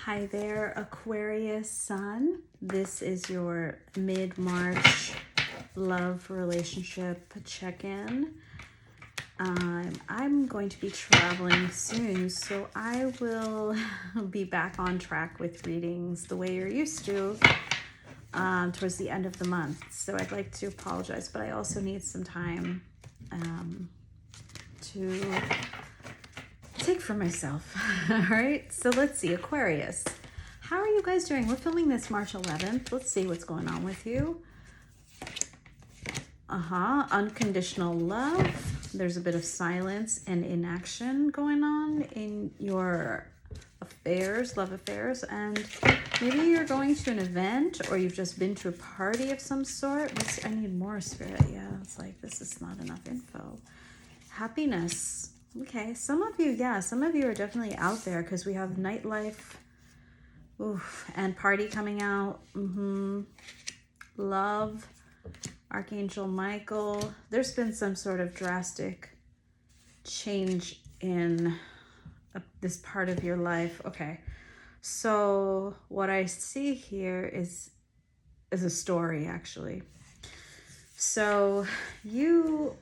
Hi there, Aquarius Sun. This is your mid-March love relationship check-in. I'm going to be traveling soon, so I will be back on track with readings the way you're used to towards the end of the month. So I'd like to apologize, but I also need some time to take for myself. All right, so let's see, Aquarius, how are you guys doing? We're filming this March 11th. Let's see what's going on with you. Unconditional love. There's a bit of silence and inaction going on in your affairs, love affairs, and maybe you're going to an event or you've just been to a party of some sort. I need more, Spirit. Yeah, it's like this is not enough info. Happiness. Okay, some of you are definitely out there because we have nightlife, and party coming out. Love, Archangel Michael. There's been some sort of drastic change in this part of your life. Okay, so what I see here is a story, actually. So you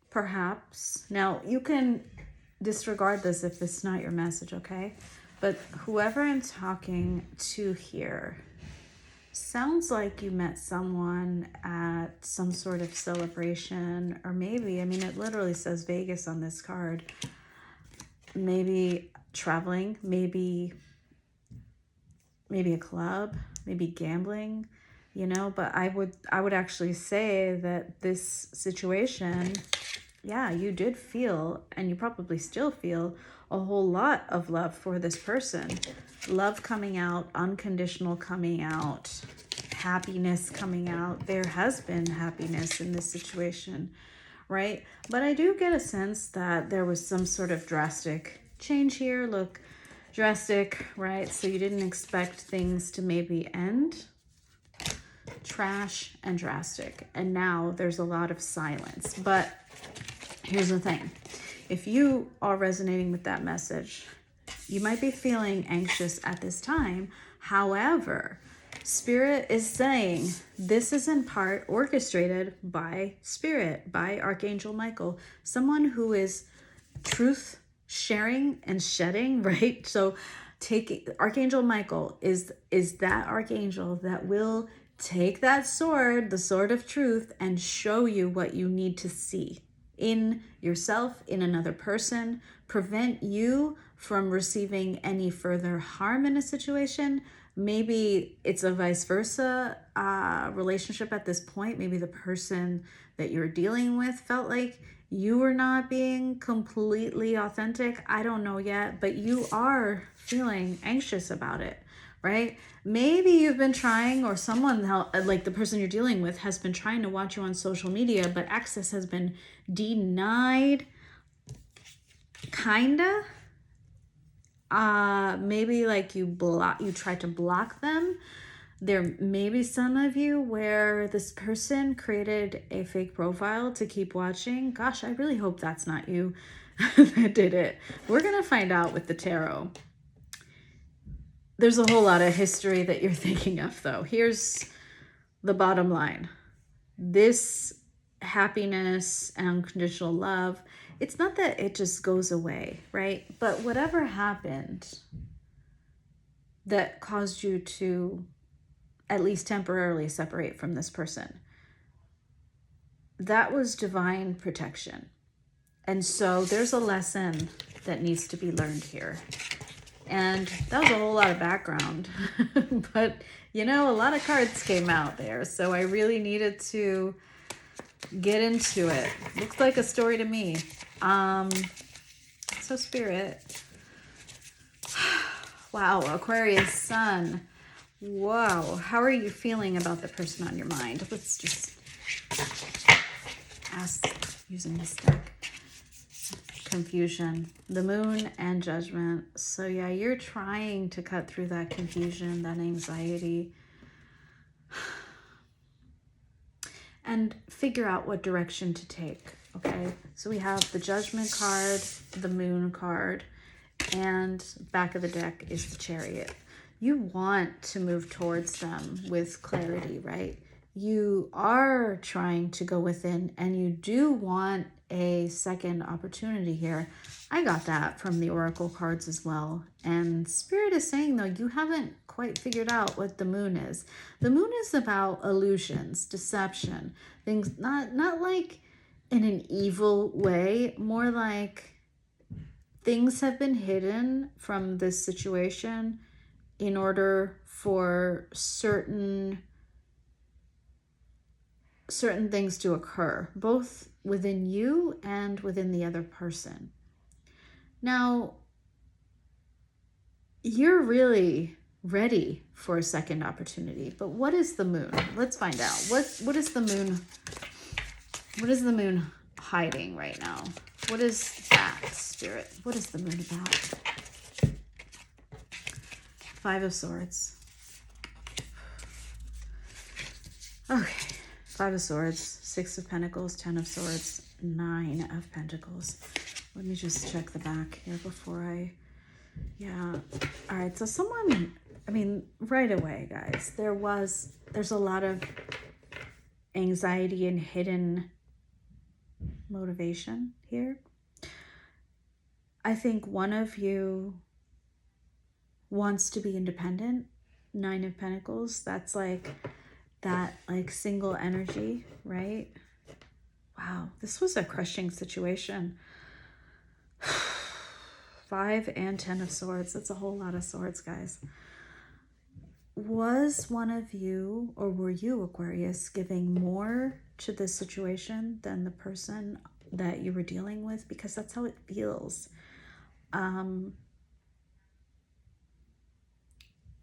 perhaps, now you can disregard this if it's not your message, okay? But whoever I'm talking to here sounds like you met someone at some sort of celebration, or maybe, I mean, it literally says Vegas on this card. Maybe traveling, maybe a club, maybe gambling, you know, but I would actually say that this situation, yeah, you did feel, and you probably still feel, a whole lot of love for this person. Love coming out, unconditional coming out, happiness coming out. There has been happiness in this situation, right? But I do get a sense that there was some sort of drastic change here. Look, drastic, right? So you didn't expect things to maybe end. Trash and drastic. And now there's a lot of silence. But here's the thing. If you are resonating with that message, you might be feeling anxious at this time. However, Spirit is saying this is in part orchestrated by Spirit, by Archangel Michael, someone who is truth sharing and shedding, right? So Archangel Michael is that archangel that will take that sword, the sword of truth, and show you what you need to see in yourself, in another person, prevent you from receiving any further harm in a situation. Maybe it's a vice versa relationship at this point. Maybe the person that you're dealing with felt like you were not being completely authentic. I don't know yet, but you are feeling anxious about it, right? Maybe you've been trying, or someone, like the person you're dealing with, has been trying to watch you on social media, but access has been denied, kinda. Maybe like you tried to block them. There may be some of you where this person created a fake profile to keep watching. Gosh, I really hope that's not you that did it. We're gonna find out with the tarot. There's a whole lot of history that you're thinking of, though. Here's the bottom line. This happiness and unconditional love, it's not that it just goes away, right? But whatever happened that caused you to at least temporarily separate from this person, that was divine protection. And so there's a lesson that needs to be learned here. And that was a whole lot of background, but you know, a lot of cards came out there. So I really needed to get into it. Looks like a story to me. So Spirit, wow, Aquarius Sun. Whoa, how are you feeling about the person on your mind? Let's just ask using this deck. Confusion, the Moon, and Judgment. So yeah, you're trying to cut through that confusion, that anxiety, and figure out what direction to take, okay? So we have the Judgment card, the Moon card, and back of the deck is the Chariot. you want to move towards them with clarity, right? You are trying to go within, and you do want a second opportunity here. I got that from the Oracle cards as well. And Spirit is saying, though, you haven't quite figured out what the moon is. The moon is about illusions, deception, things, not like in an evil way, more like things have been hidden from this situation in order for certain things to occur, both within you and within the other person. Now, you're really ready for a second opportunity, but what is the moon? Let's find out. What is the moon? What is the moon hiding right now? What is that, Spirit? What is the moon about? Five of Swords. Okay. Five of Swords, Six of Pentacles, Ten of Swords, Nine of Pentacles. Let me just check the back here before I... Yeah. All right. So someone... I mean, right away, guys, there's a lot of anxiety and hidden motivation here. I think one of you wants to be independent. Nine of Pentacles. That's like that single energy, right? Wow, this was a crushing situation. Five and Ten of Swords. That's a whole lot of swords, guys. Was one of you, or were you, Aquarius, giving more to this situation than the person that you were dealing with? Because that's how it feels.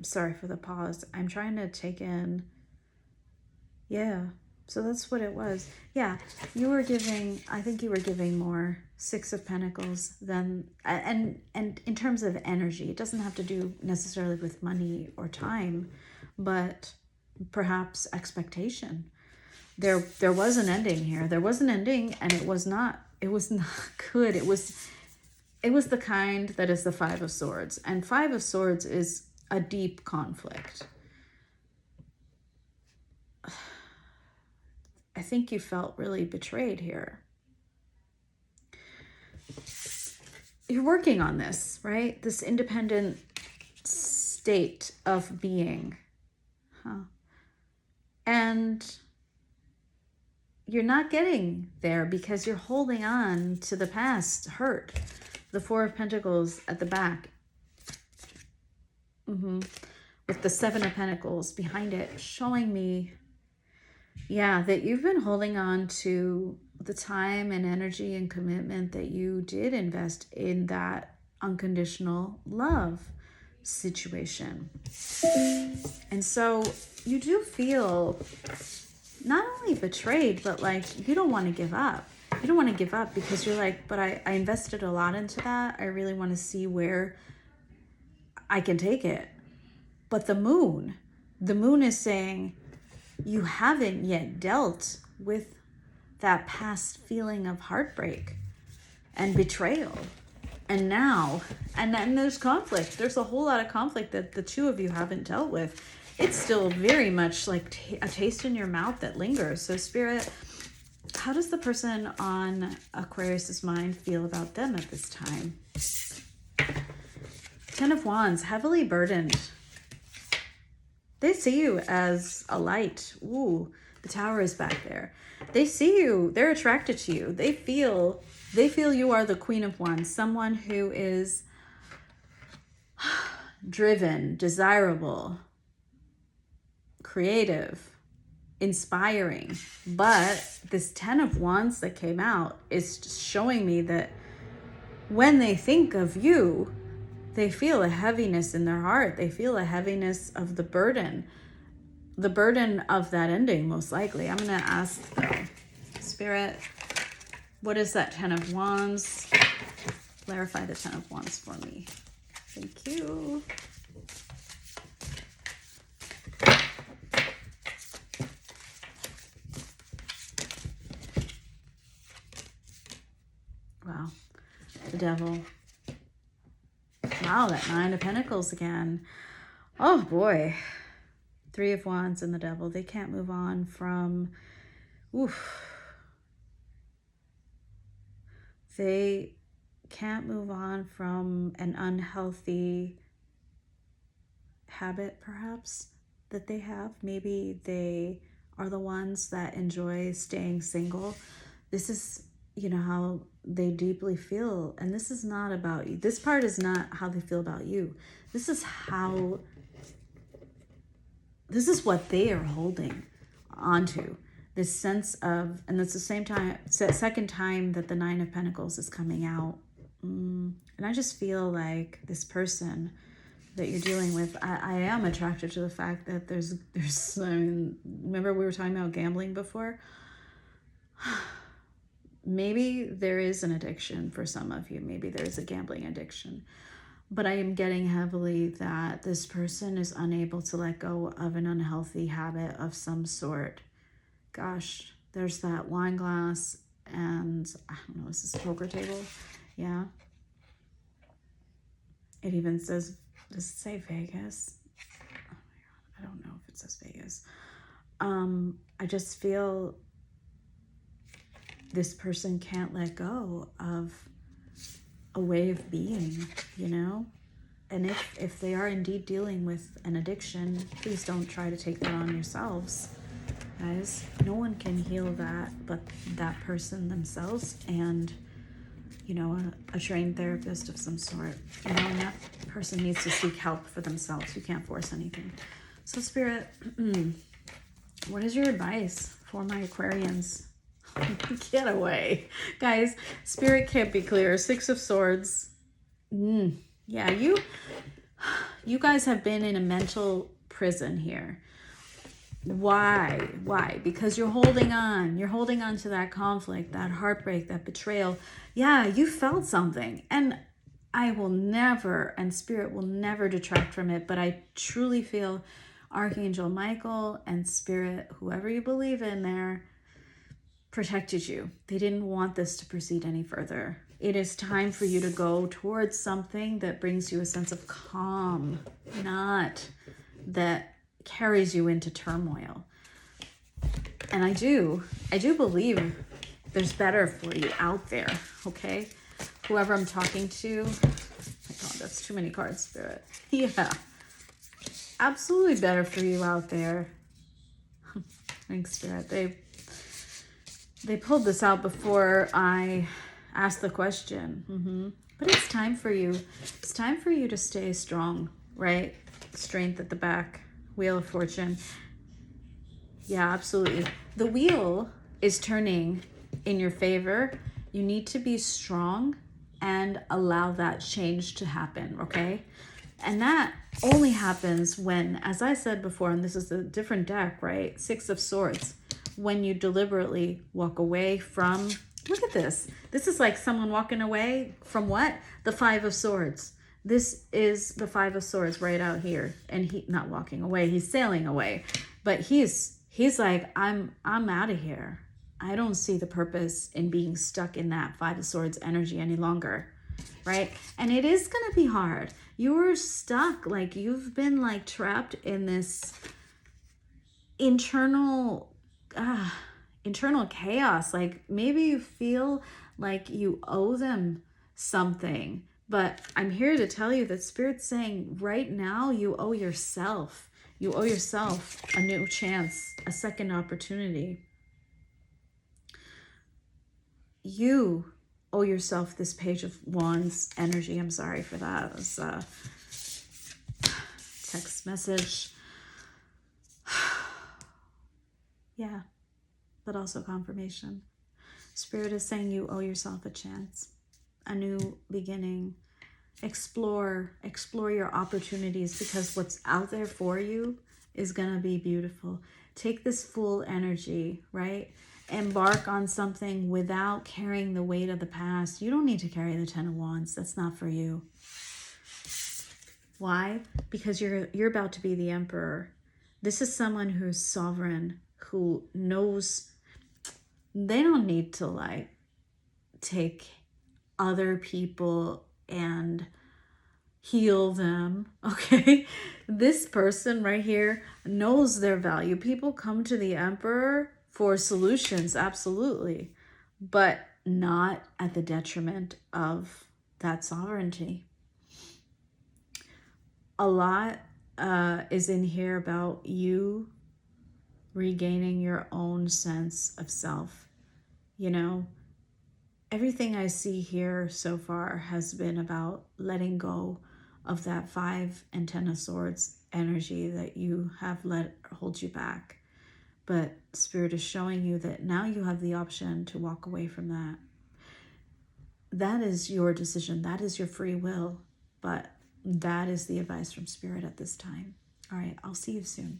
Sorry for the pause. I'm trying to take in... Yeah, so that's what it was. Yeah, you were giving, I think you were giving more Six of Pentacles than, and in terms of energy, it doesn't have to do necessarily with money or time, but perhaps expectation. There was an ending here. There was an ending, and it was not good. It was the kind that is the Five of Swords, and Five of Swords is a deep conflict. I think you felt really betrayed here. You're working on this, right? This independent state of being. And you're not getting there because you're holding on to the past hurt. The Four of Pentacles at the back. With the Seven of Pentacles behind it, showing me, yeah, that you've been holding on to the time and energy and commitment that you did invest in that unconditional love situation. And so you do feel not only betrayed, but like you don't want to give up. You don't want to give up because you're like, but I invested a lot into that. I really want to see where I can take it. But the moon is saying you haven't yet dealt with that past feeling of heartbreak and betrayal. And now, and then there's conflict. There's a whole lot of conflict that the two of you haven't dealt with. It's still very much like a taste in your mouth that lingers. So Spirit, how does the person on Aquarius's mind feel about them at this time? Ten of Wands, heavily burdened. They see you as a light. Ooh, the Tower is back there. They see you. They're attracted to you. They feel you are the Queen of Wands, someone who is driven, desirable, creative, inspiring. But this Ten of Wands that came out is just showing me that when they think of you, they feel a heaviness in their heart. They feel a heaviness of the burden of that ending, most likely. I'm going to ask, though, Spirit, what is that Ten of Wands? Clarify the Ten of Wands for me. Thank you. Wow. The Devil. Wow, that Nine of Pentacles again. Oh boy. Three of Wands and the Devil. They can't move on from, oof. They can't move on from an unhealthy habit, perhaps, that they have. Maybe they are the ones that enjoy staying single. This is, you know, how they deeply feel. And this is not about you. This part is not how they feel about you. This is what they are holding onto. This sense of, and it's the second time that the Nine of Pentacles is coming out. And I just feel like this person that you're dealing with, I am attracted to the fact that there's, I mean, remember we were talking about gambling before? Maybe there is an addiction for some of you. Maybe there is a gambling addiction. But I am getting heavily that this person is unable to let go of an unhealthy habit of some sort. Gosh, there's that wine glass and, I don't know, is this a poker table? Yeah. It even says, does it say Vegas? Oh my God, I don't know if it says Vegas. I just feel this person can't let go of a way of being, you know? And if they are indeed dealing with an addiction, please don't try to take that on yourselves, guys. No one can heal that but that person themselves and, you know, a trained therapist of some sort. You know, and that person needs to seek help for themselves. You can't force anything. So Spirit, what is your advice for my Aquarians? Get away. Guys, Spirit can't be clear. Six of Swords. Yeah, you guys have been in a mental prison here. Why? Because you're holding on. You're holding on to that conflict, that heartbreak, that betrayal. Yeah, you felt something. And I will never, and Spirit will never detract from it, but I truly feel Archangel Michael and Spirit, whoever you believe in there, protected you. They didn't want this to proceed any further. It is time for you to go towards something that brings you a sense of calm, not that carries you into turmoil. And I do believe there's better for you out there, okay? Whoever I'm talking to, oh my God, that's too many cards, Spirit. Yeah, absolutely better for you out there. Thanks, Spirit. They pulled this out before I asked the question. But it's time for you. It's time for you to stay strong, right? Strength at the back. Wheel of Fortune. Yeah, absolutely. The wheel is turning in your favor. You need to be strong and allow that change to happen, okay? And that only happens when, as I said before, and this is a different deck, right? Six of Swords. When you deliberately walk away from, look at this. This is like someone walking away from what? The Five of Swords. This is the Five of Swords right out here. And he not walking away, he's sailing away. But he's like, I'm out of here. I don't see the purpose in being stuck in that Five of Swords energy any longer. Right? And it is gonna be hard. You're stuck, like you've been like trapped in this internal chaos. Like maybe you feel like you owe them something, but I'm here to tell you that Spirit's saying right now you owe yourself a new chance, a second opportunity. You owe yourself this Page of Wands energy. I'm sorry for that. It was a text message. Yeah, but also confirmation. Spirit is saying you owe yourself a chance, a new beginning. Explore your opportunities, because what's out there for you is going to be beautiful. Take this full energy, right? Embark on something without carrying the weight of the past. You don't need to carry the Ten of Wands. That's not for you. Why? Because you're about to be the Emperor. This is someone who's sovereign, who knows they don't need to like take other people and heal them, okay? This person right here knows their value. People come to the Emperor for solutions, absolutely, but not at the detriment of that sovereignty. A lot is in here about you regaining your own sense of self. You know, everything I see here so far has been about letting go of that 5 and 10 of swords energy that you have let hold you back. But Spirit is showing you that now you have the option to walk away from that. That is your decision. That is your free will. But that is the advice from Spirit at this time. All right, I'll see you soon.